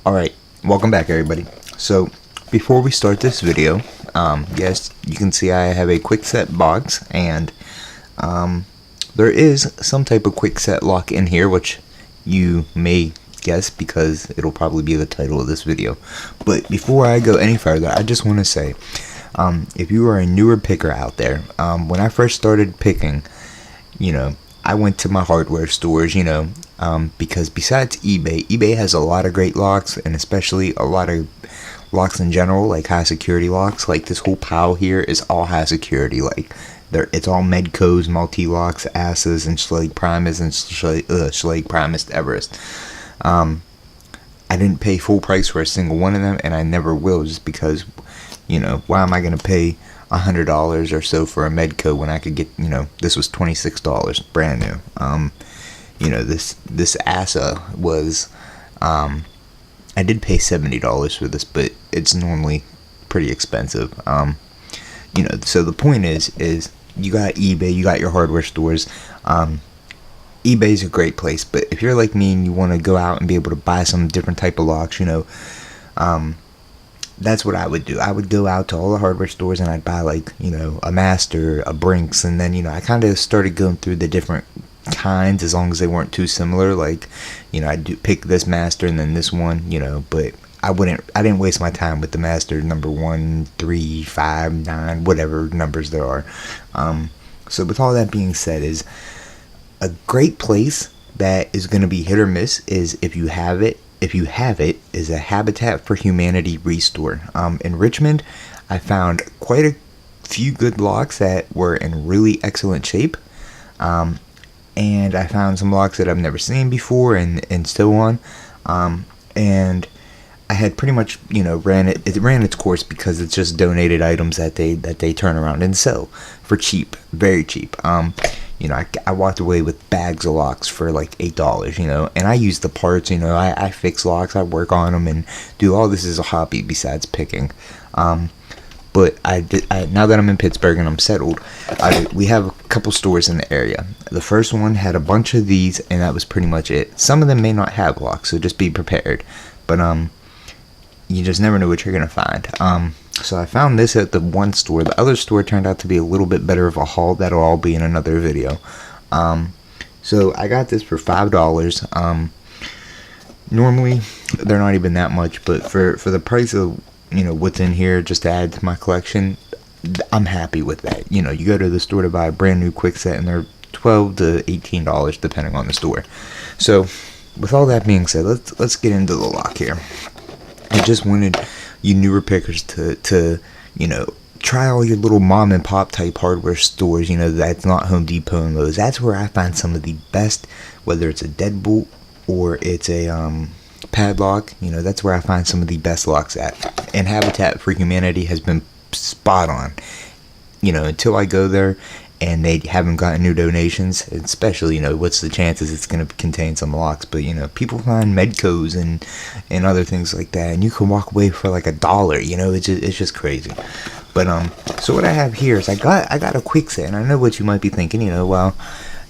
Alright, welcome back everybody. So, before we start this video, yes, you can see I have a Kwikset box, and there is some type of Kwikset lock in here, which you may guess because it'll probably be the title of this video. But before I go any further, I just want to say, if you are a newer picker out there, when I first started picking, I went to my hardware stores, because besides eBay has a lot of great locks, and especially a lot of locks in general, like high security locks. Like this whole pile here is all high security. Like it's all Medco's, multi-locks, Asas, and Schlage Primus, and Schlage Primus Everest. I didn't pay full price for a single one of them, and I never will, just because, why am I going to pay $100 or so for a Medco when I could get, this was $26 brand new. This Asa was, I did pay $70 for this, but it's normally pretty expensive. So the point is you got eBay, you got your hardware stores. eBay's a great place, but if you're like me and you want to go out and be able to buy some different type of locks, that's what I would do. I would go out to all the hardware stores and I'd buy a Master, a Brinks, and then, I kind of started going through the different kinds as long as they weren't too similar. I'd pick this Master and then this one, but I didn't waste my time with the Master number 1, 3, 5, 9, whatever numbers there are. So with all that being said, is a great place that is going to be hit or miss is if you have it, is a Habitat for Humanity Restore. In Richmond, I found quite a few good locks that were in really excellent shape. And I found some locks that I've never seen before and still on. And I had pretty much, ran its course because it's just donated items that they turn around and sell for cheap, very cheap. I walked away with bags of locks for like $8, and I use the parts, I fix locks, I work on them, and do all this as a hobby besides picking. But now that I'm in Pittsburgh and I'm settled, we have a couple stores in the area. The first one had a bunch of these, and that was pretty much it. Some of them may not have locks, so just be prepared. But you just never know what you're gonna find. So I found this at the one store. The other store turned out to be a little bit better of a haul. That'll all be in another video. So I got this for $5. Normally they're not even that much, but for the price of what's in here, just to add to my collection, I'm happy with that. You go to the store to buy a brand new Kwikset, and they're $12 to $18 depending on the store. So with all that being said, let's get into the lock here. I just wanted you newer pickers to try all your little mom and pop type hardware stores, that's not Home Depot and Lowe's. That's where I find some of the best, whether it's a deadbolt or it's a padlock, that's where I find some of the best locks at. And Habitat for Humanity has been spot on. Until I go there and they haven't gotten new donations, especially, what's the chances it's going to contain some locks. But, people find Medcos and other things like that, and you can walk away for like $1, it's just crazy. But, so what I have here is I got a Kwikset, and I know what you might be thinking, well,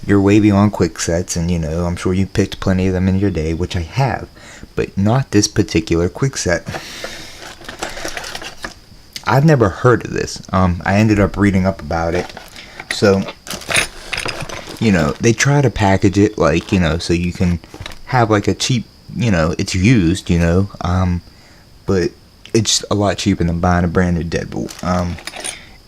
you're way beyond Kwiksets, and, I'm sure you picked plenty of them in your day, which I have, but not this particular Kwikset. I've never heard of this. I ended up reading up about it. So, they try to package it like, so you can have like a cheap, it's used, but it's a lot cheaper than buying a brand new deadbolt.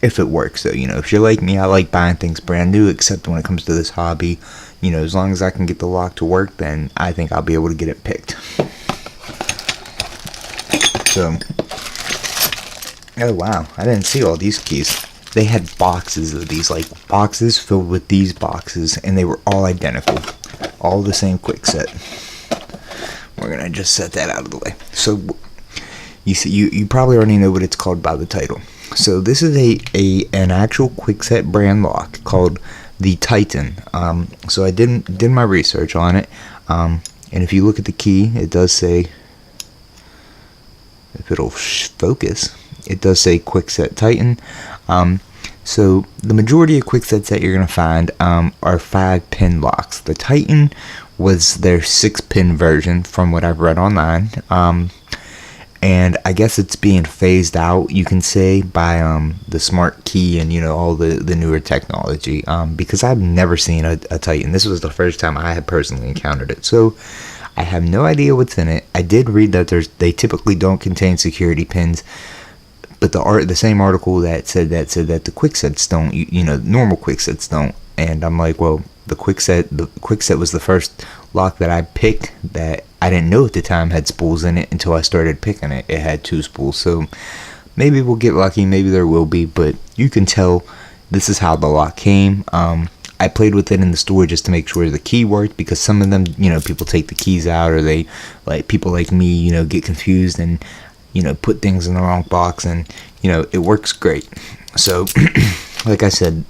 If it works though, if you're like me, I like buying things brand new, except when it comes to this hobby, as long as I can get the lock to work, then I think I'll be able to get it picked. So, oh wow, I didn't see all these keys. They had boxes of these, like boxes filled with these boxes, and they were all identical, all the same Kwikset. We're gonna just set that out of the way. So you see, you probably already know what it's called by the title. So this is an actual Kwikset brand lock called the Titan. So I did my research on it, and if you look at the key, it does say, if it'll focus, it does say Kwikset Titan. So the majority of Kwiksets that you're going to find are 5-pin locks. The Titan was their 6-pin version from what I've read online. And I guess it's being phased out, you can say, by the smart key and, you know, all the newer technology, because I've never seen a Titan. This was the first time I had personally encountered it, so I have no idea what's in it. I did read that they typically don't contain security pins, but the same article that said that the Kwiksets don't, you know, normal Kwiksets don't. And I'm like, well, the Kwikset was the first lock that I picked that I didn't know at the time had spools in it until I started picking it. It had 2 spools, so maybe we'll get lucky, maybe there will be, but you can tell this is how the lock came. I played with it in the store just to make sure the key worked, because some of them, you know, people take the keys out, or they, like people like me, you know, get confused and, you know, put things in the wrong box, and, you know, it works great. So like I said,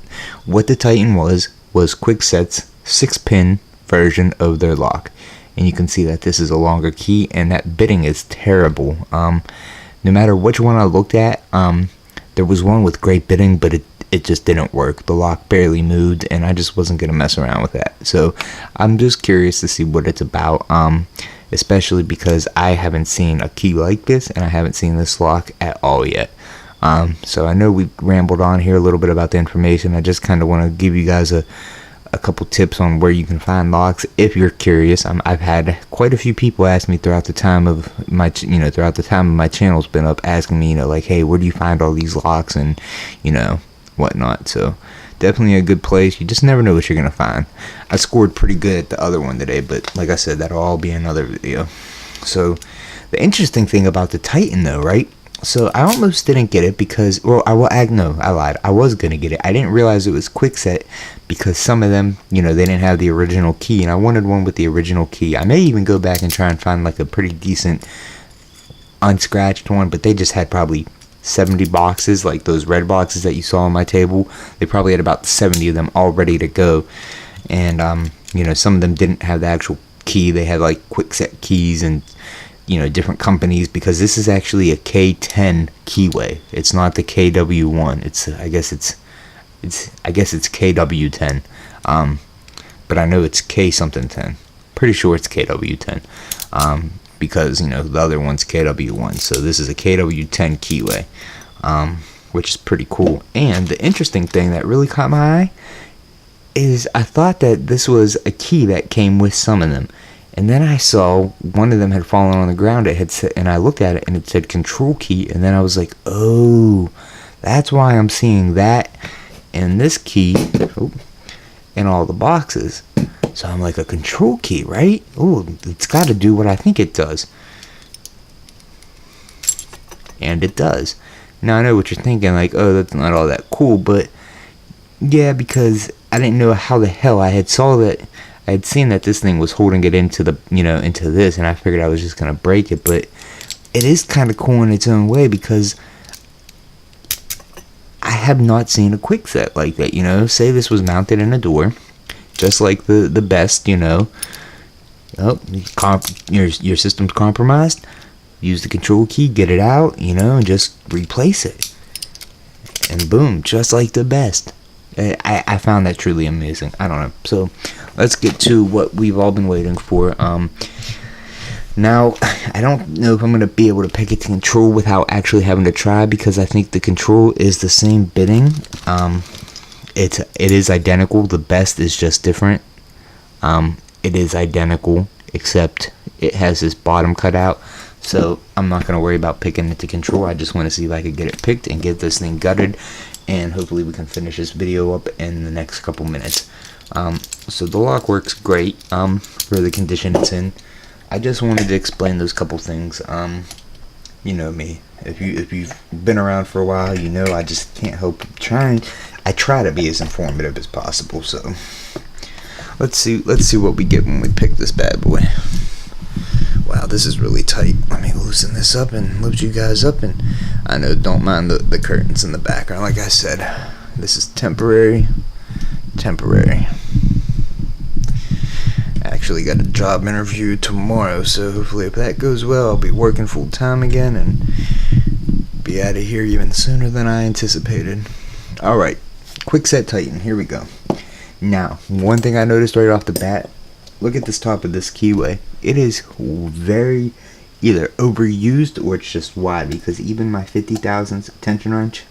what the Titan was Kwikset's 6-pin version of their lock, and you can see that this is a longer key, and that bitting is terrible. No matter which one I looked at, there was one with great bitting, but it just didn't work. The lock barely moved, and I just wasn't gonna mess around with that. So I'm just curious to see what it's about, especially because I haven't seen a key like this, and I haven't seen this lock at all yet. So I know we rambled on here a little bit about the information. I just kind of want to give you guys a couple tips on where you can find locks if you're curious. I've had quite a few people ask me throughout the time of my channel's been up, asking me, you know, like, hey, where do you find all these locks and, you know, whatnot. So definitely a good place. You just never know what you're gonna find. I scored pretty good at the other one today, but like I said, that'll all be another video. So the interesting thing about the Titan though, right? So I almost didn't get it because, well, I lied. I was gonna get it. I didn't realize it was Kwikset because some of them, you know, they didn't have the original key, and I wanted one with the original key. I may even go back and try and find like a pretty decent unscratched one, but they just had probably 70 boxes, like those red boxes that you saw on my table. They probably had about 70 of them all ready to go, and you know, some of them didn't have the actual key. They had like Kwikset keys and, you know, different companies, because this is actually a K10 keyway. It's not the KW1. I guess it's KW10. But I know it's K something 10. Pretty sure it's KW10. Because, you know, the other one's KW1. So this is a KW10 keyway, which is pretty cool. And the interesting thing that really caught my eye is I thought that this was a key that came with some of them. And then I saw one of them had fallen on the ground. It had said, and I looked at it and it said control key. And then I was like, oh, that's why I'm seeing that and this key in all the boxes. So I'm like, a control key, right? Oh, it's got to do what I think it does. And it does. Now I know what you're thinking, like, oh, that's not all that cool. But yeah, because I didn't know how the hell I had seen that this thing was holding it into the, you know, into this, and I figured I was just gonna break it. But it is kind of cool in its own way, because I have not seen a Kwikset like that. You know, say this was mounted in a door, just like the best. You know, oh, your system's compromised. Use the control key, get it out. You know, and just replace it, and boom, just like the best. I found that truly amazing. I don't know. So let's get to what we've all been waiting for. Now, I don't know if I'm going to be able to pick it to control without actually having to try, because I think the control is the same bitting. It is identical. The best is just different. It is identical, except it has this bottom cut out. So I'm not going to worry about picking it to control. I just want to see if I could get it picked and get this thing gutted. And hopefully we can finish this video up in the next couple minutes. So the lock works great for the condition it's in. I just wanted to explain those couple things. You know me. If you've been around for a while, you know I just can't help trying. I try to be as informative as possible. So let's see what we get when we pick this bad boy. Wow, this is really tight. Let me loosen this up and lift you guys up. And I know, don't mind the curtains in the background. Like I said, this is temporary. I actually got a job interview tomorrow, so hopefully if that goes well, I'll be working full time again and be out of here even sooner than I anticipated. Alright, Kwikset Titan, here we go. Now, one thing I noticed right off the bat look at this top of this keyway. It is very either overused or it's just wide, because even my 50 thousandths tension wrench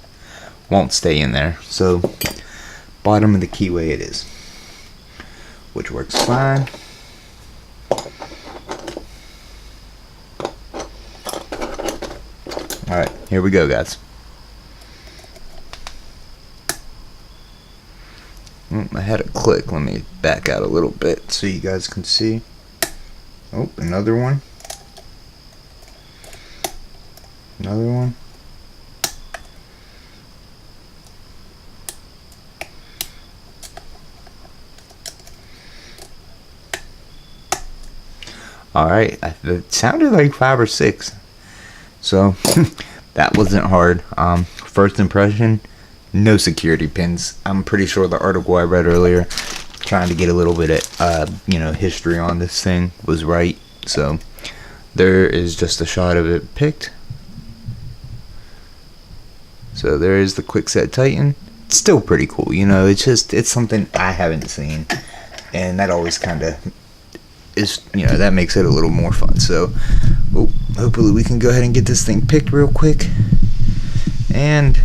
won't stay in there. So bottom of the keyway it is, which works fine. Alright, here we go, guys. I had a click. Let me back out a little bit so you guys can see. Oh, another one. Another one. Alright, it sounded like 5 or 6. So, that wasn't hard. First impression, no security pins. I'm pretty sure the article I read earlier, trying to get a little bit of, history on this thing, was right. So, there is just a shot of it picked. So, there is the Kwikset Titan. It's still pretty cool, it's something I haven't seen. And that always kind of is, that makes it a little more fun. So, hopefully we can go ahead and get this thing picked real quick. And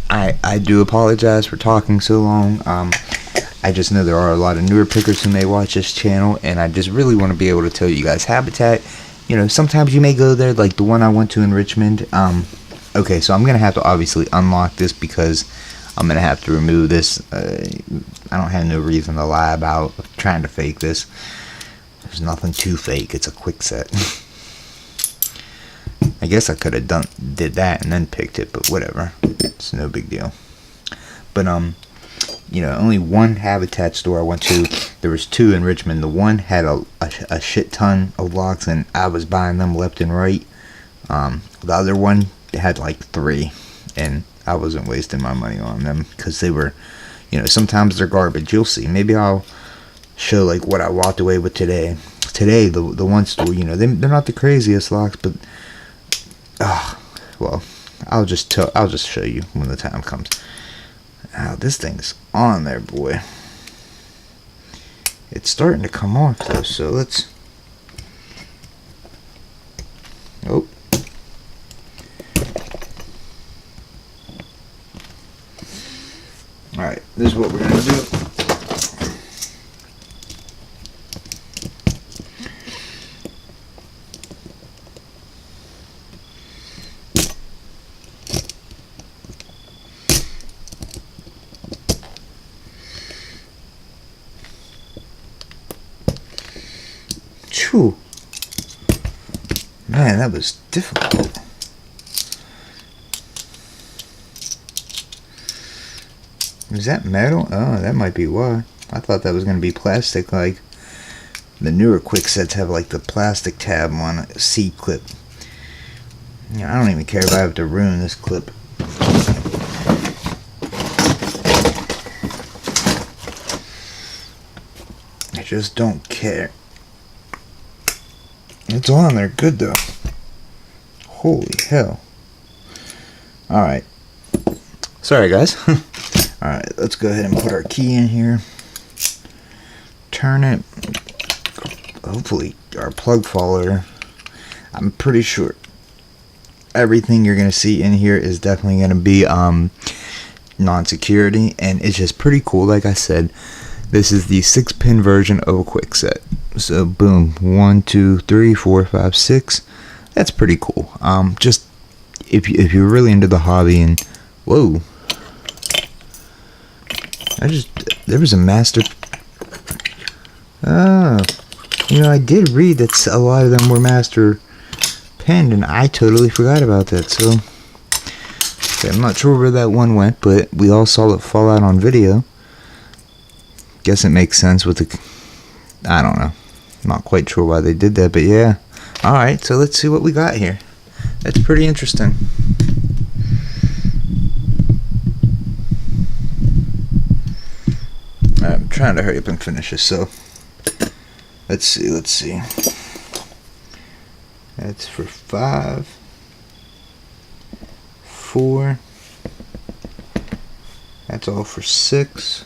I do apologize for talking so long. I just know there are a lot of newer pickers who may watch this channel, and I just really want to be able to tell you guys Habitat. Sometimes you may go there, like the one I went to in Richmond. Okay, so I'm gonna have to obviously unlock this because I'm gonna have to remove this. I don't have no reason to lie about trying to fake this. There's nothing to fake. It's a Kwikset. I guess I could have did that and then picked it, but whatever. It's no big deal. But only one Habitat store I went to. There was 2 in Richmond. The one had a shit ton of locks, and I was buying them left and right. The other one had like 3, and I wasn't wasting my money on them because they were, sometimes they're garbage. You'll see. Maybe I'll show like what I walked away with today. Today, the one store, they're not the craziest locks, but well, I'll just show you when the time comes. This thing's on there, boy. It's starting to come off though, so let's. Oh. All right, this is what we're gonna do. Whew. Man, that was difficult. Is that metal? Oh, that might be why. I thought that was going to be plastic, like the newer Kwiksets have like the plastic tab on a C-clip. I don't even care if I have to ruin this clip. I just don't care. It's on there good though. Holy hell. Alright. Sorry guys. Alright, let's go ahead and put our key in here. Turn it. Hopefully our plug follower. I'm pretty sure everything you're going to see in here is definitely going to be non-security, and it's just pretty cool. Like I said, this is the 6-pin version of a Kwikset. So boom, 1, 2, 3, 4, 5, 6. That's pretty cool. Just if you're really into the hobby, and whoa, there was a master. I did read that a lot of them were master pinned, and I totally forgot about that. So I'm not sure where that one went, but we all saw it fall out on video. Guess it makes sense with the. I don't know. Not quite sure why they did that, but yeah. Alright, so let's see what we got here. That's pretty interesting. I'm trying to hurry up and finish this, so let's see. That's for 5, 4. That's all for 6.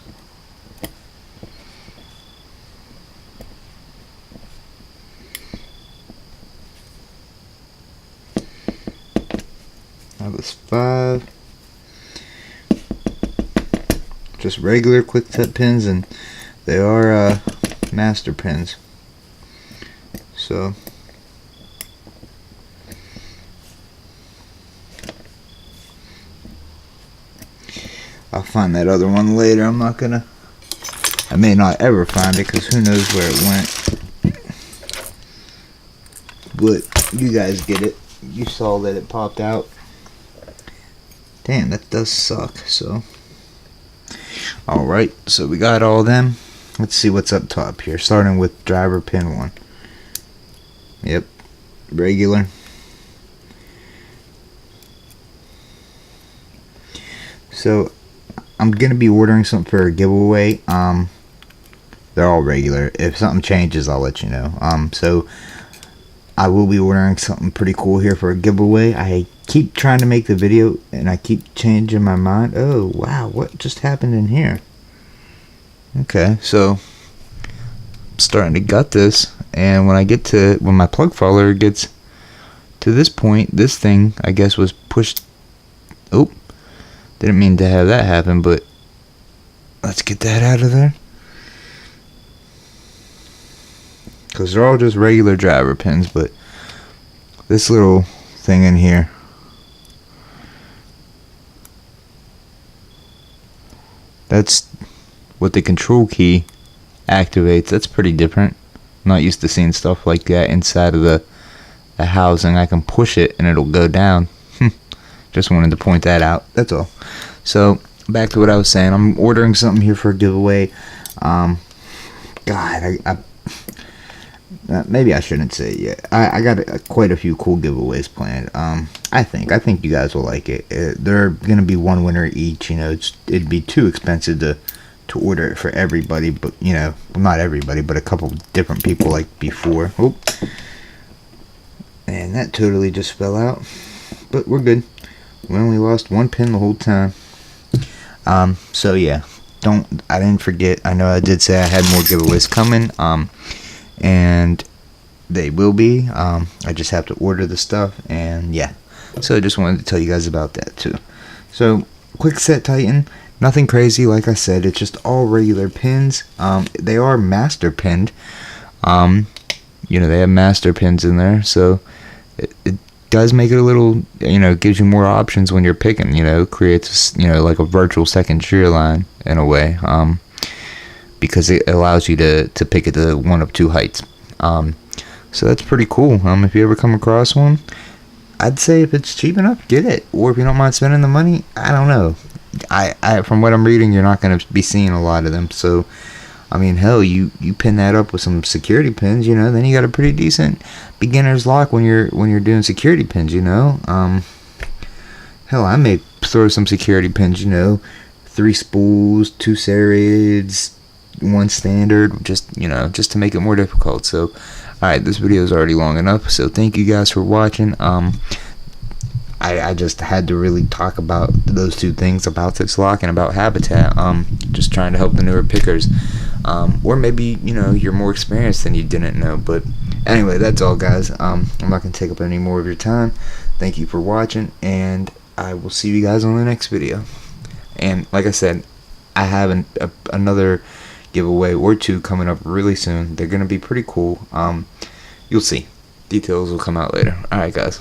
That was 5. Just regular Kwikset pins, and they are master pins. So I'll find that other one later. I may not ever find it because who knows where it went. But you guys get it. You saw that it popped out. Damn, that does suck. So, alright, so we got all them. Let's see what's up top here. Starting with driver pin 1. Yep, regular. So, I'm gonna be ordering something for a giveaway. They're all regular. If something changes, I'll let you know. So I will be ordering something pretty cool here for a giveaway. I keep trying to make the video and I keep changing my mind. Oh wow, what just happened in here? Okay, so I'm starting to gut this, and when my plug follower gets to this point, this thing I guess was pushed. Oh, didn't mean to have that happen, but let's get that out of there. Because they're all just regular driver pins, but this little thing in here, that's what the control key activates. That's pretty different. I'm not used to seeing stuff like that inside of the housing. I can push it and it'll go down. Just wanted to point that out. That's all. So back to what I was saying. I'm ordering something here for a giveaway. Maybe I shouldn't say it yet. I got quite a few cool giveaways planned. I think you guys will like it. They're gonna be one winner each. You know, it'd be too expensive to order it for everybody, but you know, well, not everybody, but a couple different people like before. Oh, and that totally just fell out. But we're good. We only lost 1 pin the whole time. So yeah, I didn't forget. I know I did say I had more giveaways coming. And they will be. I just have to order the stuff, and yeah. So I just wanted to tell you guys about that too. So Kwikset Titan, nothing crazy. Like I said, it's just all regular pins. They are master pinned. You know, they have master pins in there, so it does make it a little, you know, gives you more options when you're picking. You know, creates, you know, like a virtual second shear line in a way. Because it allows you to pick it to one of 2 heights. So that's pretty cool. If you ever come across one, I'd say if it's cheap enough, get it. Or if you don't mind spending the money, I don't know. I from what I'm reading, you're not going to be seeing a lot of them. So, I mean, hell, you pin that up with some security pins, you know, then you got a pretty decent beginner's lock when you're doing security pins, you know. Hell, I may throw some security pins, you know, 3 spools, 2 serrades, 1 standard, just, you know, just to make it more difficult. So alright, this video is already long enough, so thank you guys for watching. I just had to really talk about those 2 things, about this lock and about habitat. Just trying to help the newer pickers, or maybe, you know, you're more experienced than you didn't know. But anyway, that's all, guys. I'm not gonna take up any more of your time. Thank you for watching, and I will see you guys on the next video. And like I said, I have another giveaway or 2 coming up really soon. They're gonna be pretty cool. You'll see. Details will come out later. Alright, guys.